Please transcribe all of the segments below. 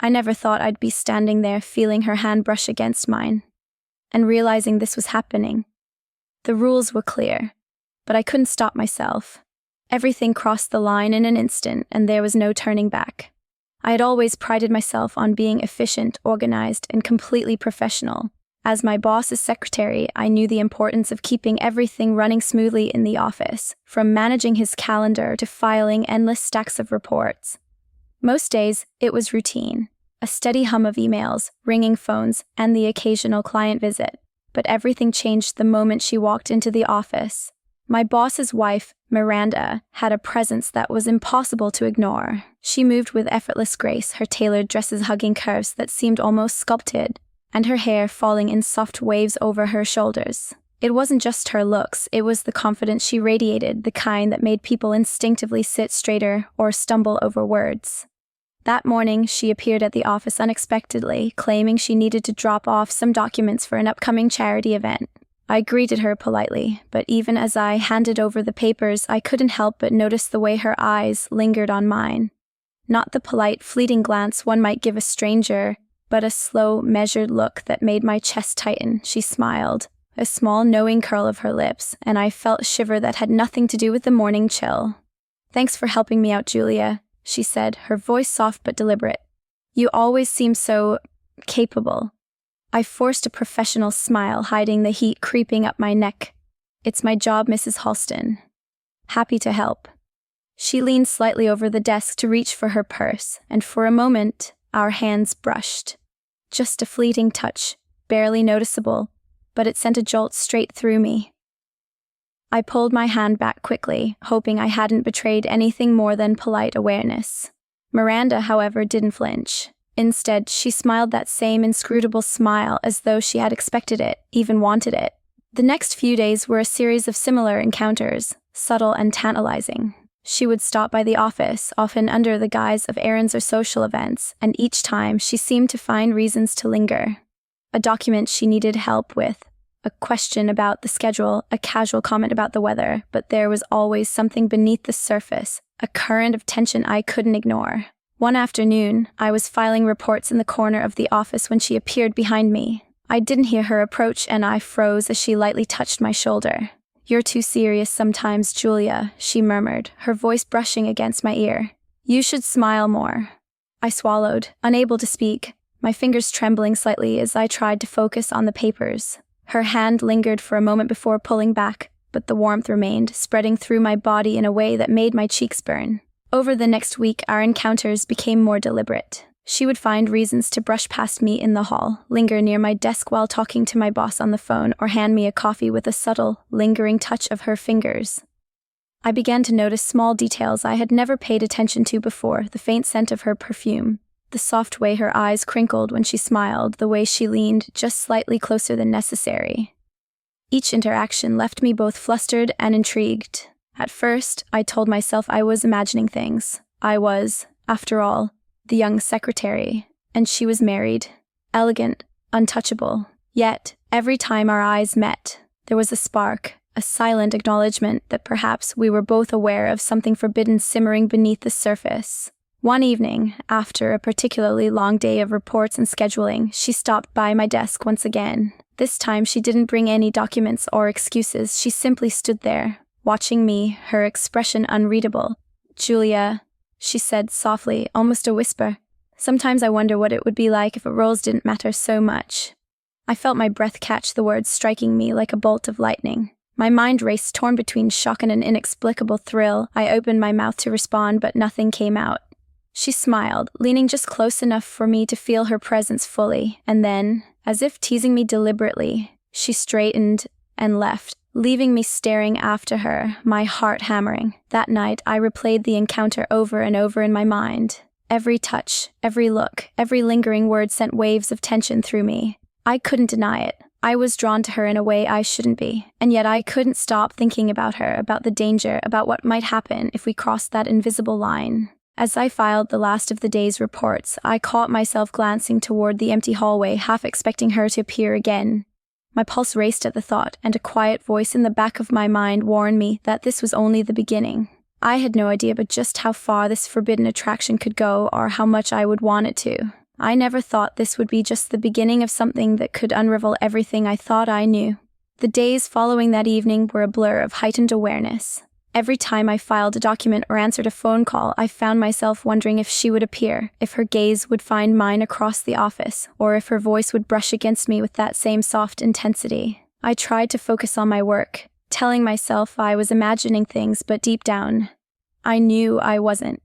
I never thought I'd be standing there feeling her hand brush against mine and realizing this was happening. The rules were clear, but I couldn't stop myself. Everything crossed the line in an instant, and there was no turning back. I had always prided myself on being efficient, organized, and completely professional. As my boss's secretary, I knew the importance of keeping everything running smoothly in the office, from managing his calendar to filing endless stacks of reports. Most days, it was routine, a steady hum of emails, ringing phones, and the occasional client visit. But everything changed the moment she walked into the office. My boss's wife, Miranda, had a presence that was impossible to ignore. She moved with effortless grace, her tailored dresses hugging curves that seemed almost sculpted, and her hair falling in soft waves over her shoulders. It wasn't just her looks, it was the confidence she radiated, the kind that made people instinctively sit straighter or stumble over words. That morning, she appeared at the office unexpectedly, claiming she needed to drop off some documents for an upcoming charity event. I greeted her politely, but even as I handed over the papers, I couldn't help but notice the way her eyes lingered on mine. Not the polite, fleeting glance one might give a stranger, but a slow, measured look that made my chest tighten. She smiled, a small, knowing curl of her lips, and I felt a shiver that had nothing to do with the morning chill. "Thanks for helping me out, Julia," she said, her voice soft but deliberate. "You always seem so capable." I forced a professional smile, hiding the heat creeping up my neck. "It's my job, Mrs. Halston. Happy to help." She leaned slightly over the desk to reach for her purse, and for a moment, our hands brushed. Just a fleeting touch, barely noticeable, but it sent a jolt straight through me. I pulled my hand back quickly, hoping I hadn't betrayed anything more than polite awareness. Miranda, however, didn't flinch. Instead, she smiled that same inscrutable smile as though she had expected it, even wanted it. The next few days were a series of similar encounters, subtle and tantalizing. She would stop by the office, often under the guise of errands or social events, and each time she seemed to find reasons to linger. A document she needed help with, a question about the schedule, a casual comment about the weather, but there was always something beneath the surface, a current of tension I couldn't ignore. One afternoon, I was filing reports in the corner of the office when she appeared behind me. I didn't hear her approach, and I froze as she lightly touched my shoulder. "You're too serious sometimes, Julia," she murmured, her voice brushing against my ear. "You should smile more." I swallowed, unable to speak, my fingers trembling slightly as I tried to focus on the papers. Her hand lingered for a moment before pulling back, but the warmth remained, spreading through my body in a way that made my cheeks burn. Over the next week, our encounters became more deliberate. She would find reasons to brush past me in the hall, linger near my desk while talking to my boss on the phone, or hand me a coffee with a subtle, lingering touch of her fingers. I began to notice small details I had never paid attention to before, the faint scent of her perfume, the soft way her eyes crinkled when she smiled, the way she leaned just slightly closer than necessary. Each interaction left me both flustered and intrigued. At first, I told myself I was imagining things. I was, after all, the young secretary, and she was married, elegant, untouchable. Yet, every time our eyes met, there was a spark, a silent acknowledgement that perhaps we were both aware of something forbidden simmering beneath the surface. One evening, after a particularly long day of reports and scheduling, she stopped by my desk once again. This time she didn't bring any documents or excuses, she simply stood there, watching me, her expression unreadable. "Julia," she said softly, almost a whisper. "Sometimes I wonder what it would be like if roles didn't matter so much." I felt my breath catch the words, striking me like a bolt of lightning. My mind raced, torn between shock and an inexplicable thrill. I opened my mouth to respond, but nothing came out. She smiled, leaning just close enough for me to feel her presence fully, and then, as if teasing me deliberately, she straightened and left, leaving me staring after her, my heart hammering. That night, I replayed the encounter over and over in my mind. Every touch, every look, every lingering word sent waves of tension through me. I couldn't deny it. I was drawn to her in a way I shouldn't be, and yet I couldn't stop thinking about her, about the danger, about what might happen if we crossed that invisible line. As I filed the last of the day's reports, I caught myself glancing toward the empty hallway, half expecting her to appear again. My pulse raced at the thought, and a quiet voice in the back of my mind warned me that this was only the beginning. I had no idea but just how far this forbidden attraction could go, or how much I would want it to. I never thought this would be just the beginning of something that could unravel everything I thought I knew. The days following that evening were a blur of heightened awareness. Every time I filed a document or answered a phone call, I found myself wondering if she would appear, if her gaze would find mine across the office, or if her voice would brush against me with that same soft intensity. I tried to focus on my work, telling myself I was imagining things, but deep down, I knew I wasn't.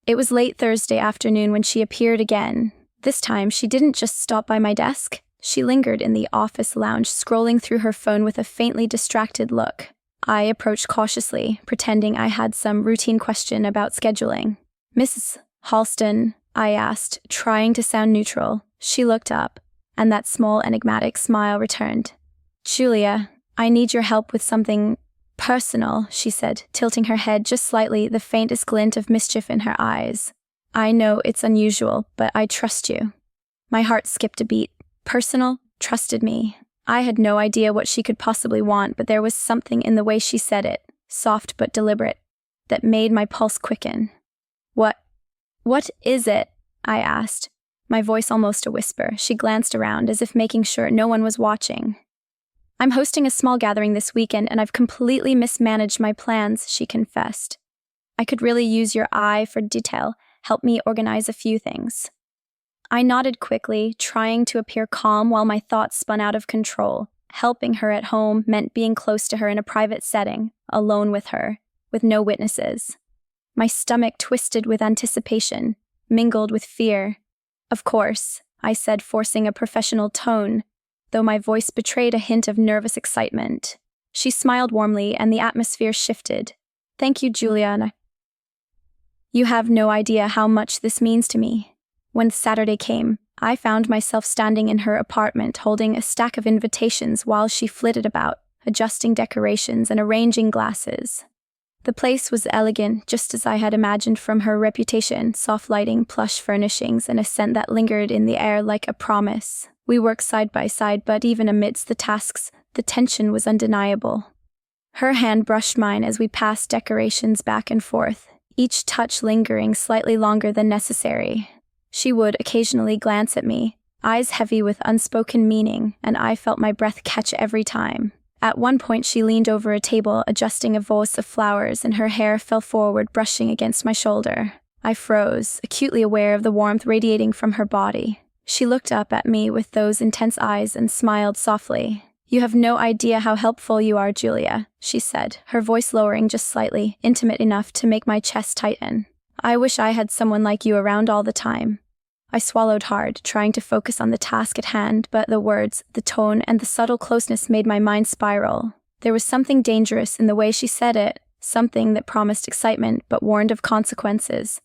It was late Thursday afternoon when she appeared again. This time, she didn't just stop by my desk. She lingered in the office lounge, scrolling through her phone with a faintly distracted look. I approached cautiously, pretending I had some routine question about scheduling. "Mrs. Halston," I asked, trying to sound neutral. She looked up, and that small enigmatic smile returned. "Julia, I need your help with something personal," she said, tilting her head just slightly, the faintest glint of mischief in her eyes. "I know it's unusual, but I trust you." My heart skipped a beat. Personal? Trusted me. I had no idea what she could possibly want, but there was something in the way she said it, soft but deliberate, that made my pulse quicken. What is it?" I asked, my voice almost a whisper. She glanced around as if making sure no one was watching. "I'm hosting a small gathering this weekend and I've completely mismanaged my plans," she confessed. "I could really use your eye for detail. Help me organize a few things." I nodded quickly, trying to appear calm while my thoughts spun out of control. Helping her at home meant being close to her in a private setting, alone with her, with no witnesses. My stomach twisted with anticipation, mingled with fear. "Of course," I said, forcing a professional tone, though my voice betrayed a hint of nervous excitement. She smiled warmly and the atmosphere shifted. "Thank you, Julia. You have no idea how much this means to me." When Saturday came, I found myself standing in her apartment holding a stack of invitations while she flitted about, adjusting decorations and arranging glasses. The place was elegant, just as I had imagined from her reputation, soft lighting, plush furnishings, and a scent that lingered in the air like a promise. We worked side by side, but even amidst the tasks, the tension was undeniable. Her hand brushed mine as we passed decorations back and forth, each touch lingering slightly longer than necessary. She would occasionally glance at me, eyes heavy with unspoken meaning, and I felt my breath catch every time. At one point she leaned over a table, adjusting a vase of flowers, and her hair fell forward, brushing against my shoulder. I froze, acutely aware of the warmth radiating from her body. She looked up at me with those intense eyes and smiled softly. "You have no idea how helpful you are, Julia," she said, her voice lowering just slightly, intimate enough to make my chest tighten. "I wish I had someone like you around all the time." I swallowed hard, trying to focus on the task at hand, but the words, the tone, and the subtle closeness made my mind spiral. There was something dangerous in the way she said it, something that promised excitement but warned of consequences.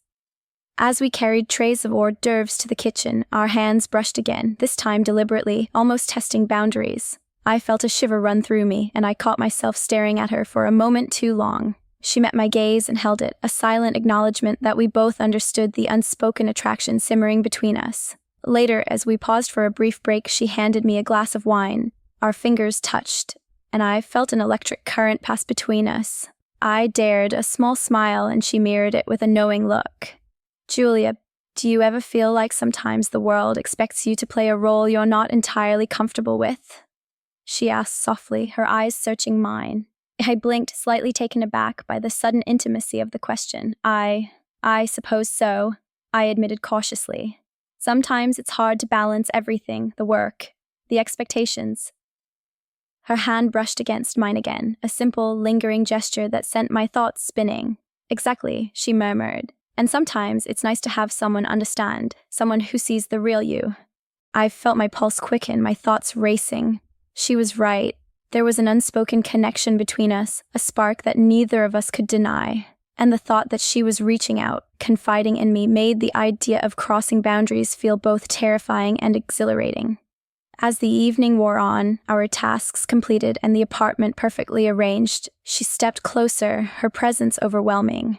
As we carried trays of hors d'oeuvres to the kitchen, our hands brushed again, this time deliberately, almost testing boundaries. I felt a shiver run through me, and I caught myself staring at her for a moment too long. She met my gaze and held it, a silent acknowledgement that we both understood the unspoken attraction simmering between us. Later, as we paused for a brief break, she handed me a glass of wine. Our fingers touched, and I felt an electric current pass between us. I dared a small smile, and she mirrored it with a knowing look. "Julia, do you ever feel like sometimes the world expects you to play a role you're not entirely comfortable with?" she asked softly, her eyes searching mine. I blinked, slightly taken aback by the sudden intimacy of the question. I suppose so," I admitted cautiously. "Sometimes it's hard to balance everything, the work, the expectations." Her hand brushed against mine again, a simple, lingering gesture that sent my thoughts spinning. "Exactly," she murmured. "And sometimes it's nice to have someone understand, someone who sees the real you." I felt my pulse quicken, my thoughts racing. She was right. There was an unspoken connection between us, a spark that neither of us could deny. And the thought that she was reaching out, confiding in me, made the idea of crossing boundaries feel both terrifying and exhilarating. As the evening wore on, our tasks completed and the apartment perfectly arranged, she stepped closer, her presence overwhelming.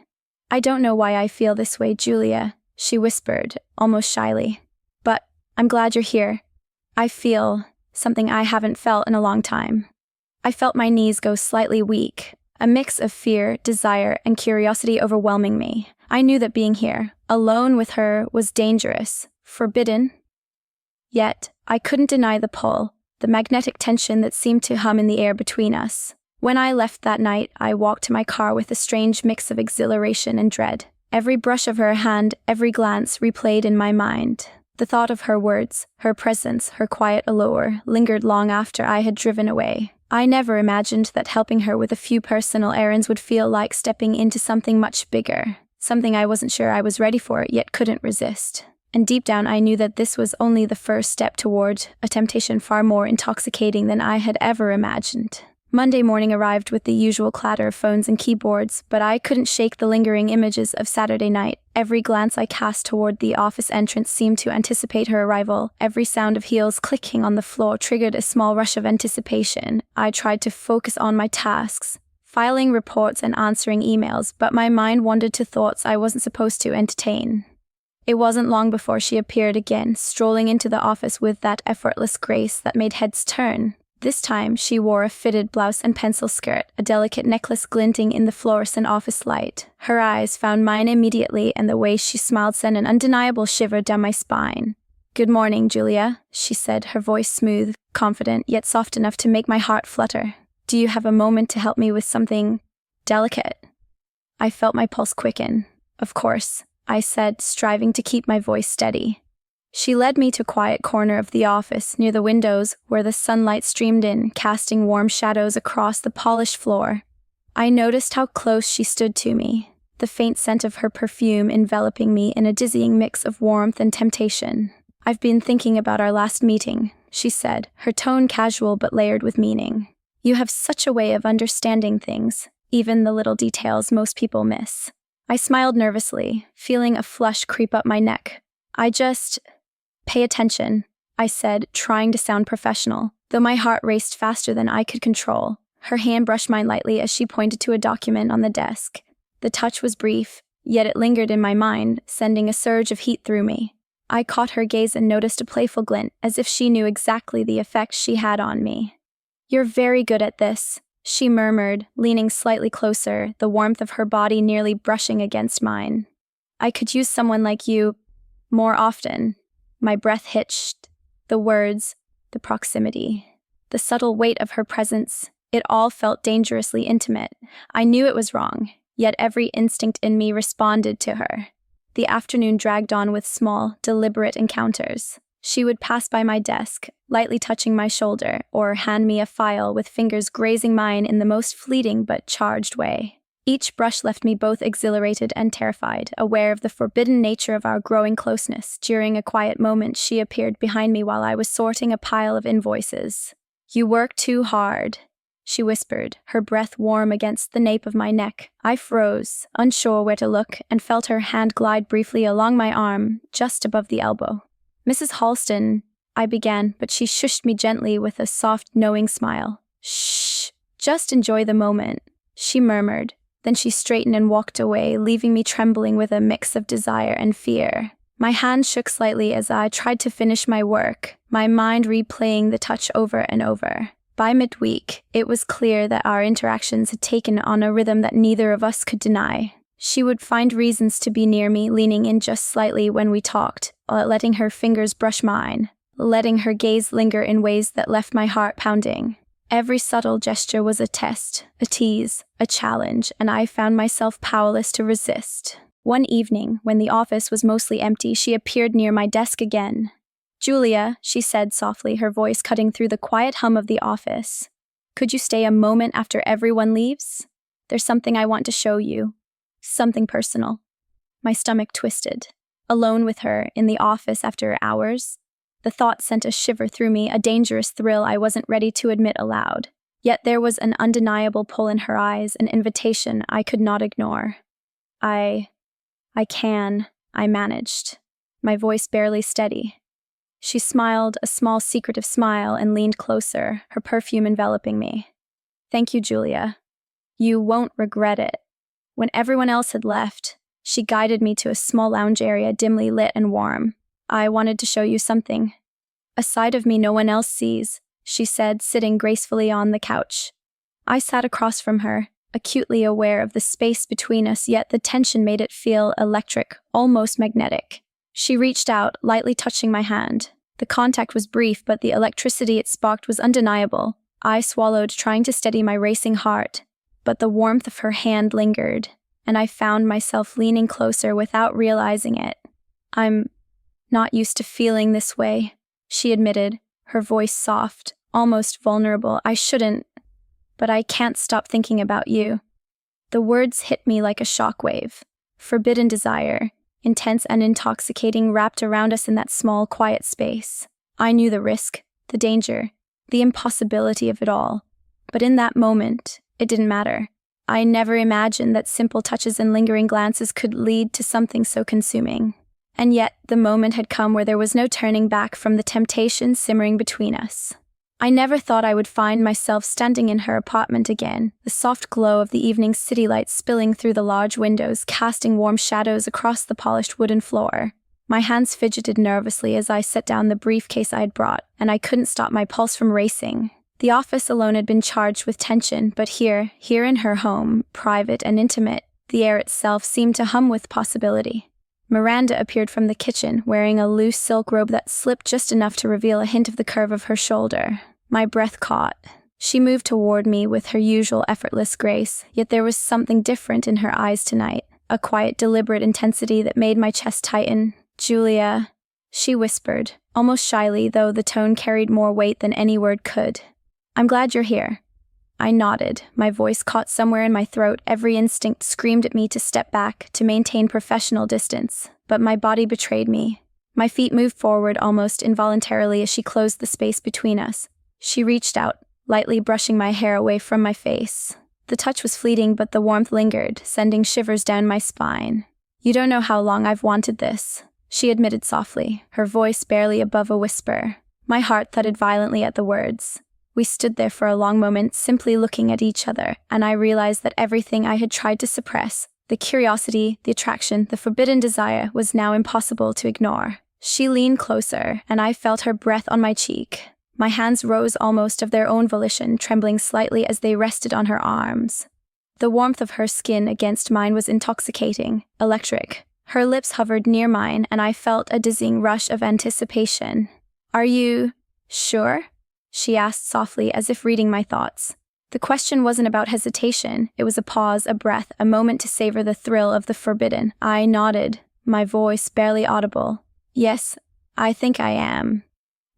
"I don't know why I feel this way, Julia," she whispered, almost shyly. "But I'm glad you're here. I feel something I haven't felt in a long time." I felt my knees go slightly weak, a mix of fear, desire, and curiosity overwhelming me. I knew that being here, alone with her, was dangerous, Forbidden? Yet, I couldn't deny the pull, the magnetic tension that seemed to hum in the air between us. When I left that night, I walked to my car with a strange mix of exhilaration and dread. Every brush of her hand, every glance replayed in my mind. The thought of her words, her presence, her quiet allure lingered long after I had driven away. I never imagined that helping her with a few personal errands would feel like stepping into something much bigger, something I wasn't sure I was ready for, yet couldn't resist. And deep down I knew that this was only the first step toward a temptation far more intoxicating than I had ever imagined. Monday morning arrived with the usual clatter of phones and keyboards, but I couldn't shake the lingering images of Saturday night. Every glance I cast toward the office entrance seemed to anticipate her arrival. Every sound of heels clicking on the floor triggered a small rush of anticipation. I tried to focus on my tasks, filing reports and answering emails, but my mind wandered to thoughts I wasn't supposed to entertain. It wasn't long before she appeared again, strolling into the office with that effortless grace that made heads turn. This time, she wore a fitted blouse and pencil skirt, a delicate necklace glinting in the fluorescent office light. Her eyes found mine immediately, and the way she smiled sent an undeniable shiver down my spine. "Good morning, Julia," she said, her voice smooth, confident, yet soft enough to make my heart flutter. "Do you have a moment to help me with something delicate?" I felt my pulse quicken. "Of course," I said, striving to keep my voice steady. She led me to a quiet corner of the office, near the windows, where the sunlight streamed in, casting warm shadows across the polished floor. I noticed how close she stood to me, the faint scent of her perfume enveloping me in a dizzying mix of warmth and temptation. "I've been thinking about our last meeting," she said, her tone casual but layered with meaning. "You have such a way of understanding things, even the little details most people miss." I smiled nervously, feeling a flush creep up my neck. "Pay attention," I said, trying to sound professional, though my heart raced faster than I could control. Her hand brushed mine lightly as she pointed to a document on the desk. The touch was brief, yet it lingered in my mind, sending a surge of heat through me. I caught her gaze and noticed a playful glint, as if she knew exactly the effect she had on me. "You're very good at this," she murmured, leaning slightly closer, the warmth of her body nearly brushing against mine. "I could use someone like you more often." My breath hitched. The words, the proximity, the subtle weight of her presence, it all felt dangerously intimate. I knew it was wrong, yet every instinct in me responded to her. The afternoon dragged on with small, deliberate encounters. She would pass by my desk, lightly touching my shoulder, or hand me a file with fingers grazing mine in the most fleeting but charged way. Each brush left me both exhilarated and terrified, aware of the forbidden nature of our growing closeness. During a quiet moment, she appeared behind me while I was sorting a pile of invoices. "You work too hard," she whispered, her breath warm against the nape of my neck. I froze, unsure where to look, and felt her hand glide briefly along my arm, just above the elbow. "Mrs. Halston," I began, but she shushed me gently with a soft, knowing smile. "Shh, just enjoy the moment," she murmured. Then she straightened and walked away, leaving me trembling with a mix of desire and fear. My hand shook slightly as I tried to finish my work, my mind replaying the touch over and over. By midweek, it was clear that our interactions had taken on a rhythm that neither of us could deny. She would find reasons to be near me, leaning in just slightly when we talked, letting her fingers brush mine, letting her gaze linger in ways that left my heart pounding. Every subtle gesture was a test, a tease, a challenge, and I found myself powerless to resist. One evening, when the office was mostly empty, she appeared near my desk again. "Julia," she said softly, her voice cutting through the quiet hum of the office. "Could you stay a moment after everyone leaves? There's something I want to show you. Something personal." My stomach twisted. Alone with her, in the office after hours? The thought sent a shiver through me, a dangerous thrill I wasn't ready to admit aloud. Yet there was an undeniable pull in her eyes, an invitation I could not ignore. I managed, my voice barely steady. She smiled, a small secretive smile, and leaned closer, her perfume enveloping me. "Thank you, Julia. You won't regret it." When everyone else had left, she guided me to a small lounge area dimly lit and warm. "I wanted to show you something. A side of me no one else sees," she said, sitting gracefully on the couch. I sat across from her, acutely aware of the space between us, yet the tension made it feel electric, almost magnetic. She reached out, lightly touching my hand. The contact was brief, but the electricity it sparked was undeniable. I swallowed, trying to steady my racing heart, but the warmth of her hand lingered, and I found myself leaning closer without realizing it. "I'm not used to feeling this way," she admitted, her voice soft, almost vulnerable. "I shouldn't, but I can't stop thinking about you." The words hit me like a shockwave. Forbidden desire, intense and intoxicating, wrapped around us in that small, quiet space. I knew the risk, the danger, the impossibility of it all. But in that moment, it didn't matter. I never imagined that simple touches and lingering glances could lead to something so consuming. And yet, the moment had come where there was no turning back from the temptation simmering between us. I never thought I would find myself standing in her apartment again, the soft glow of the evening city lights spilling through the large windows, casting warm shadows across the polished wooden floor. My hands fidgeted nervously as I set down the briefcase I had brought, and I couldn't stop my pulse from racing. The office alone had been charged with tension, but here in her home, private and intimate, the air itself seemed to hum with possibility. Miranda appeared from the kitchen, wearing a loose silk robe that slipped just enough to reveal a hint of the curve of her shoulder. My breath caught. She moved toward me with her usual effortless grace, yet there was something different in her eyes tonight, a quiet, deliberate intensity that made my chest tighten. "Julia," she whispered, almost shyly, though the tone carried more weight than any word could. "I'm glad you're here." I nodded, my voice caught somewhere in my throat. Every instinct screamed at me to step back, to maintain professional distance, but my body betrayed me. My feet moved forward almost involuntarily as she closed the space between us. She reached out, lightly brushing my hair away from my face. The touch was fleeting, but the warmth lingered, sending shivers down my spine. "You don't know how long I've wanted this," she admitted softly, her voice barely above a whisper. My heart thudded violently at the words. We stood there for a long moment, simply looking at each other, and I realized that everything I had tried to suppress, the curiosity, the attraction, the forbidden desire, was now impossible to ignore. She leaned closer, and I felt her breath on my cheek. My hands rose almost of their own volition, trembling slightly as they rested on her arms. The warmth of her skin against mine was intoxicating, electric. Her lips hovered near mine, and I felt a dizzying rush of anticipation. "Are you sure?" she asked softly, as if reading my thoughts. The question wasn't about hesitation. It was a pause, a breath, a moment to savor the thrill of the forbidden. I nodded, my voice barely audible. "Yes, I think I am."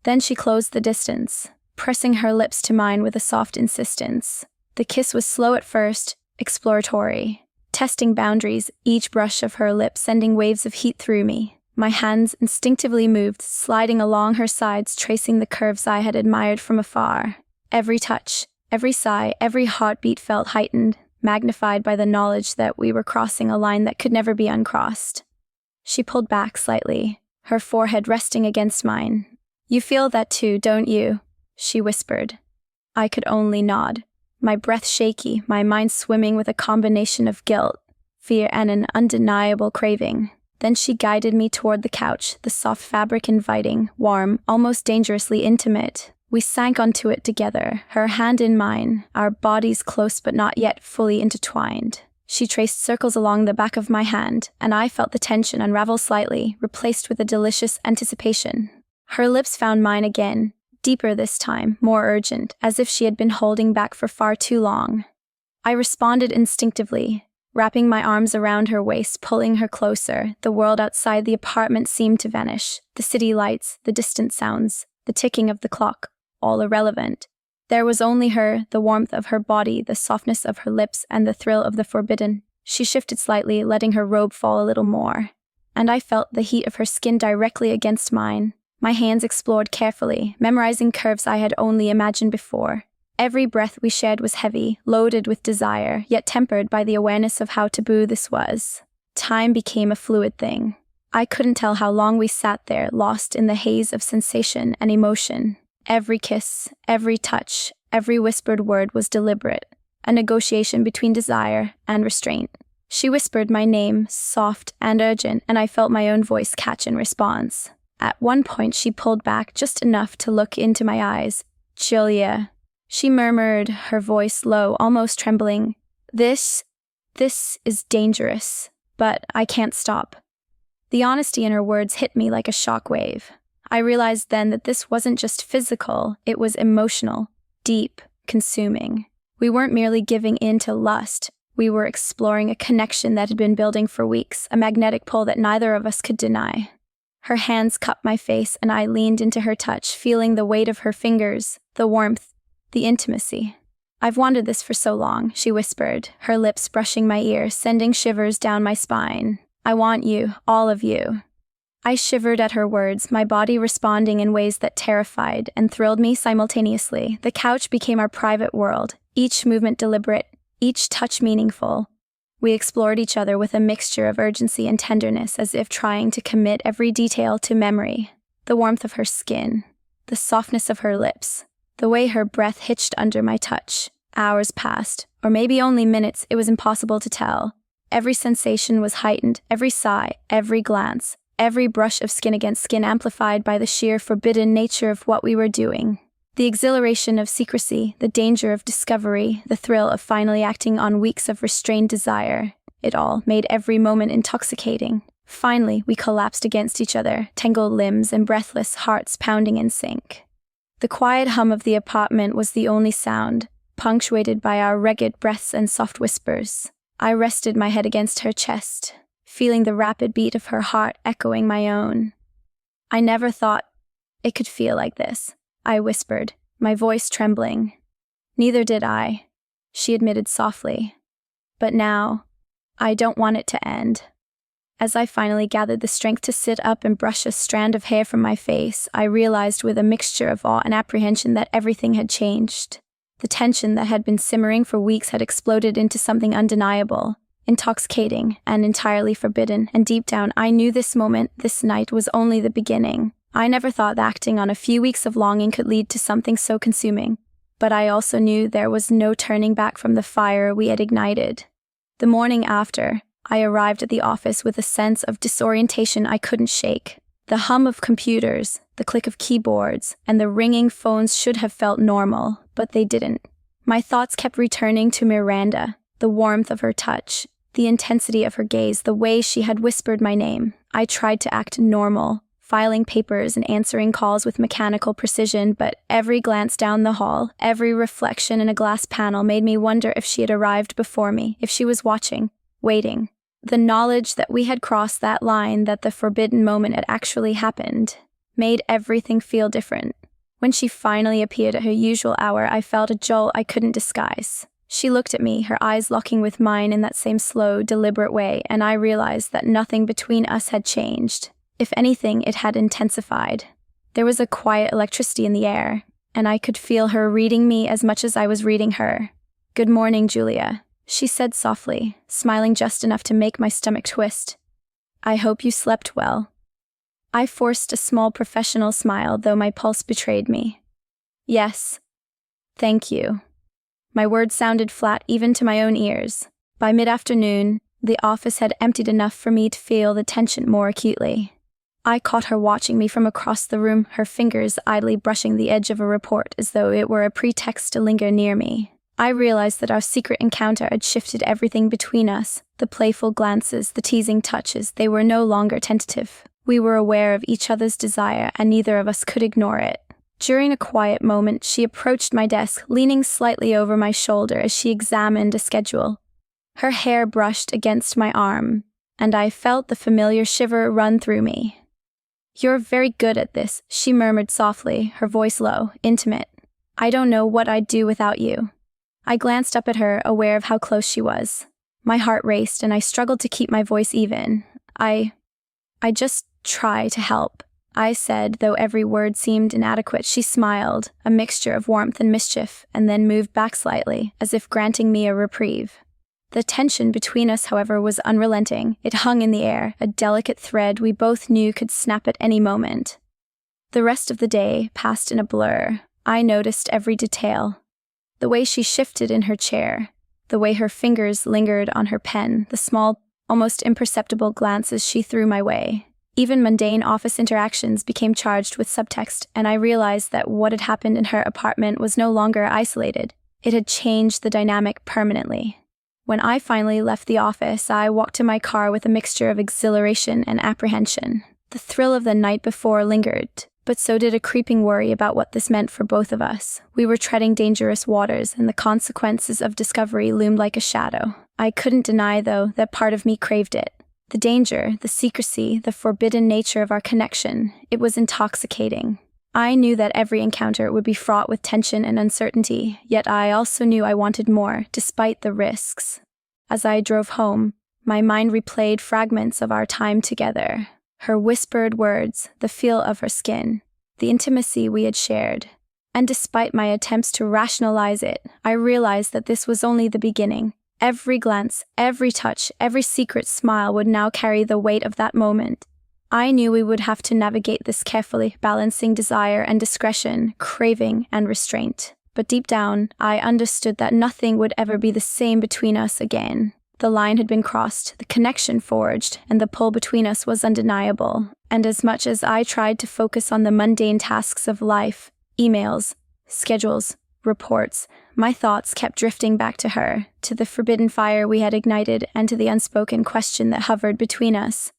Then she closed the distance, pressing her lips to mine with a soft insistence. The kiss was slow at first, exploratory, testing boundaries, each brush of her lips sending waves of heat through me. My hands instinctively moved, sliding along her sides, tracing the curves I had admired from afar. Every touch, every sigh, every heartbeat felt heightened, magnified by the knowledge that we were crossing a line that could never be uncrossed. She pulled back slightly, her forehead resting against mine. "You feel that too, don't you?" she whispered. I could only nod, my breath shaky, my mind swimming with a combination of guilt, fear, and an undeniable craving. Then she guided me toward the couch, the soft fabric inviting, warm, almost dangerously intimate. We sank onto it together, her hand in mine, our bodies close but not yet fully intertwined. She traced circles along the back of my hand, and I felt the tension unravel slightly, replaced with a delicious anticipation. Her lips found mine again, deeper this time, more urgent, as if she had been holding back for far too long. I responded instinctively, wrapping my arms around her waist, pulling her closer. The world outside the apartment seemed to vanish. The city lights, the distant sounds, the ticking of the clock, all irrelevant. There was only her, the warmth of her body, the softness of her lips, and the thrill of the forbidden. She shifted slightly, letting her robe fall a little more, and I felt the heat of her skin directly against mine. My hands explored carefully, memorizing curves I had only imagined before. Every breath we shared was heavy, loaded with desire, yet tempered by the awareness of how taboo this was. Time became a fluid thing. I couldn't tell how long we sat there, lost in the haze of sensation and emotion. Every kiss, every touch, every whispered word was deliberate, a negotiation between desire and restraint. She whispered my name, soft and urgent, and I felt my own voice catch in response. At one point she pulled back just enough to look into my eyes. "Julia," she murmured, her voice low, almost trembling. This is dangerous, but I can't stop." The honesty in her words hit me like a shockwave. I realized then that this wasn't just physical, it was emotional, deep, consuming. We weren't merely giving in to lust, we were exploring a connection that had been building for weeks, a magnetic pull that neither of us could deny. Her hands cupped my face and I leaned into her touch, feeling the weight of her fingers, the warmth, the intimacy. "I've wanted this for so long," she whispered, her lips brushing my ear, sending shivers down my spine. "I want you, all of you." I shivered at her words, my body responding in ways that terrified and thrilled me simultaneously. The couch became our private world, each movement deliberate, each touch meaningful. We explored each other with a mixture of urgency and tenderness, as if trying to commit every detail to memory. The warmth of her skin, the softness of her lips, the way her breath hitched under my touch. Hours passed, or maybe only minutes, it was impossible to tell. Every sensation was heightened, every sigh, every glance, every brush of skin against skin amplified by the sheer forbidden nature of what we were doing. The exhilaration of secrecy, the danger of discovery, the thrill of finally acting on weeks of restrained desire, it all made every moment intoxicating. Finally, we collapsed against each other, tangled limbs and breathless hearts pounding in sync. The quiet hum of the apartment was the only sound, punctuated by our ragged breaths and soft whispers. I rested my head against her chest, feeling the rapid beat of her heart echoing my own. "I never thought it could feel like this," I whispered, my voice trembling. "Neither did I," she admitted softly. "But now, I don't want it to end." As I finally gathered the strength to sit up and brush a strand of hair from my face, I realized with a mixture of awe and apprehension that everything had changed. The tension that had been simmering for weeks had exploded into something undeniable, intoxicating, and entirely forbidden, and deep down I knew this moment, this night, was only the beginning. I never thought that acting on a few weeks of longing could lead to something so consuming, but I also knew there was no turning back from the fire we had ignited. The morning after, I arrived at the office with a sense of disorientation I couldn't shake. The hum of computers, the click of keyboards, and the ringing phones should have felt normal, but they didn't. My thoughts kept returning to Miranda, the warmth of her touch, the intensity of her gaze, the way she had whispered my name. I tried to act normal, filing papers and answering calls with mechanical precision, but every glance down the hall, every reflection in a glass panel made me wonder if she had arrived before me, if she was watching, waiting. The knowledge that we had crossed that line, that the forbidden moment had actually happened, made everything feel different. When she finally appeared at her usual hour, I felt a jolt I couldn't disguise. She looked at me, her eyes locking with mine in that same slow, deliberate way, and I realized that nothing between us had changed. If anything, it had intensified. There was a quiet electricity in the air, and I could feel her reading me as much as I was reading her. "Good morning, Julia," she said softly, smiling just enough to make my stomach twist. "I hope you slept well." I forced a small professional smile, though my pulse betrayed me. "Yes. Thank you." My words sounded flat even to my own ears. By mid-afternoon, the office had emptied enough for me to feel the tension more acutely. I caught her watching me from across the room, her fingers idly brushing the edge of a report as though it were a pretext to linger near me. I realized that our secret encounter had shifted everything between us. The playful glances, the teasing touches, they were no longer tentative. We were aware of each other's desire, and neither of us could ignore it. During a quiet moment, she approached my desk, leaning slightly over my shoulder as she examined a schedule. Her hair brushed against my arm, and I felt the familiar shiver run through me. "You're very good at this," she murmured softly, her voice low, intimate. "I don't know what I'd do without you." I glanced up at her, aware of how close she was. My heart raced, and I struggled to keep my voice even. I just try to help," I said, though every word seemed inadequate. She smiled, a mixture of warmth and mischief, and then moved back slightly, as if granting me a reprieve. The tension between us, however, was unrelenting. It hung in the air, a delicate thread we both knew could snap at any moment. The rest of the day passed in a blur. I noticed every detail. The way she shifted in her chair, the way her fingers lingered on her pen, the small, almost imperceptible glances she threw my way. Even mundane office interactions became charged with subtext, and I realized that what had happened in her apartment was no longer isolated. It had changed the dynamic permanently. When I finally left the office, I walked to my car with a mixture of exhilaration and apprehension. The thrill of the night before lingered, but so did a creeping worry about what this meant for both of us. We were treading dangerous waters, and the consequences of discovery loomed like a shadow. I couldn't deny, though, that part of me craved it. The danger, the secrecy, the forbidden nature of our connection, it was intoxicating. I knew that every encounter would be fraught with tension and uncertainty, yet I also knew I wanted more, despite the risks. As I drove home, my mind replayed fragments of our time together. Her whispered words, the feel of her skin, the intimacy we had shared. And despite my attempts to rationalize it, I realized that this was only the beginning. Every glance, every touch, every secret smile would now carry the weight of that moment. I knew we would have to navigate this carefully, balancing desire and discretion, craving and restraint. But deep down, I understood that nothing would ever be the same between us again. The line had been crossed, the connection forged, and the pull between us was undeniable. And as much as I tried to focus on the mundane tasks of life, emails, schedules, reports, my thoughts kept drifting back to her, to the forbidden fire we had ignited, and to the unspoken question that hovered between us.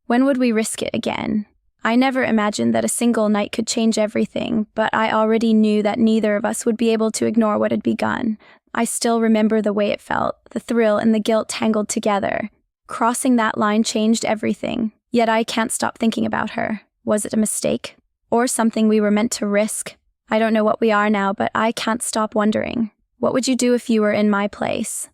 When would we risk it again? I never imagined that a single night could change everything, but I already knew that neither of us would be able to ignore what had begun. I still remember the way it felt, the thrill and the guilt tangled together. Crossing that line changed everything, yet I can't stop thinking about her. Was it a mistake? Or something we were meant to risk? I don't know what we are now, but I can't stop wondering. What would you do if you were in my place?